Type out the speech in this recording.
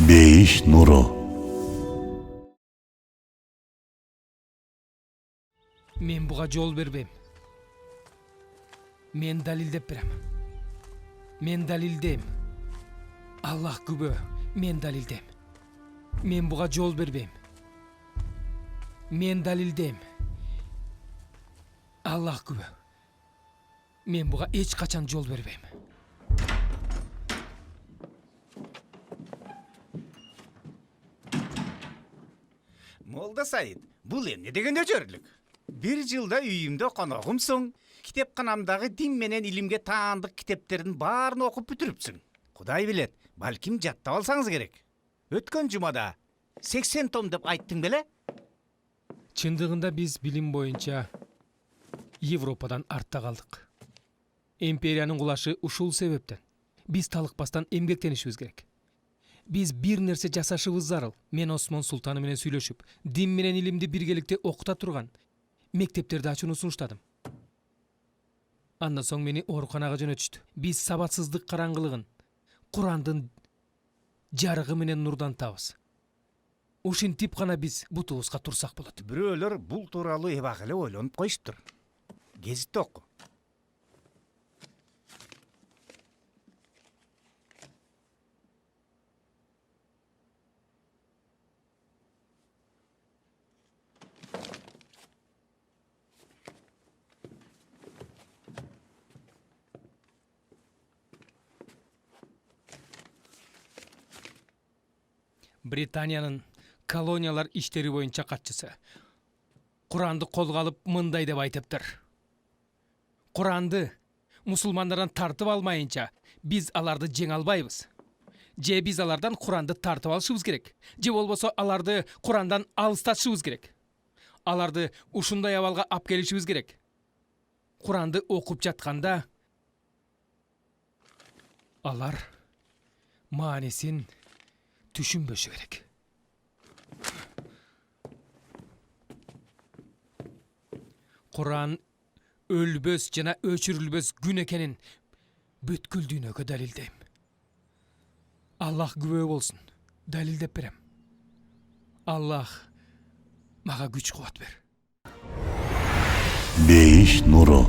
Бейиш нуру. Мен буга жол бербейм. Мен далилдеп берем. Мен далилдейм. Аллах күбө, мен далилдейм. Мен буга жол бербейм. Мен далилдейм. Аллах күбө. Мен буга эч качан жол бербейм. Молда Саид, бул эмне деген өчөрлүк? Бир жылда үйүмдө коногумсуң, китепканамдагы дин менен илимге таандык китептердин баарын окуп бүтүрүпсүң. Кудай билет, балким жаттап алсаңыз керек. Өткөн жумада 80 том деп айттың беле? Чындыгында биз билим боюнча Европадан артта калдык. Империянын кулашы ушул себептен. Биз талыкпастан эмгектенишибиз керек. Биз бир нерсе жасашыбыз зарыл. Мен Осмон султаны менен сүйлөшүп, дин менен илимди биргеликте окута турган мектептерди ачууну сунуштадым. Андан соң мени ооруканага жөнөтүштү. Биз сабатсыздык караңгылыгын Курандын жарыгы менен нурдантабыз. Ушинтип гана биз бутубузга турсак болот. Бирөөлөр бул тууралуу эбак эле ойлонуп коюштур. Гезитти оку. Британиянын колониялар иштери боюнча катчысы Куранды колго алып мындай деп айтыптыр. Куранды мусулмандардан тартып алмайынча биз аларды жеңе албайбыз. Же биз алардан Куранды тартып алышыбыз керек, же болбосо аларды Курандан алыстатышыбыз керек. Аларды ушундай абалга алып келишибиз керек. Куранды окуп жатканда алар маанисин түшүнбөшү керек. Куран өлбөс жана өчүрүлбөс күн экенин бүткүл дүйнөгө далилдейм. Аллах күбө болсун, далилдеп берем. Аллах мага күч кубат бер. Бейиш нуру.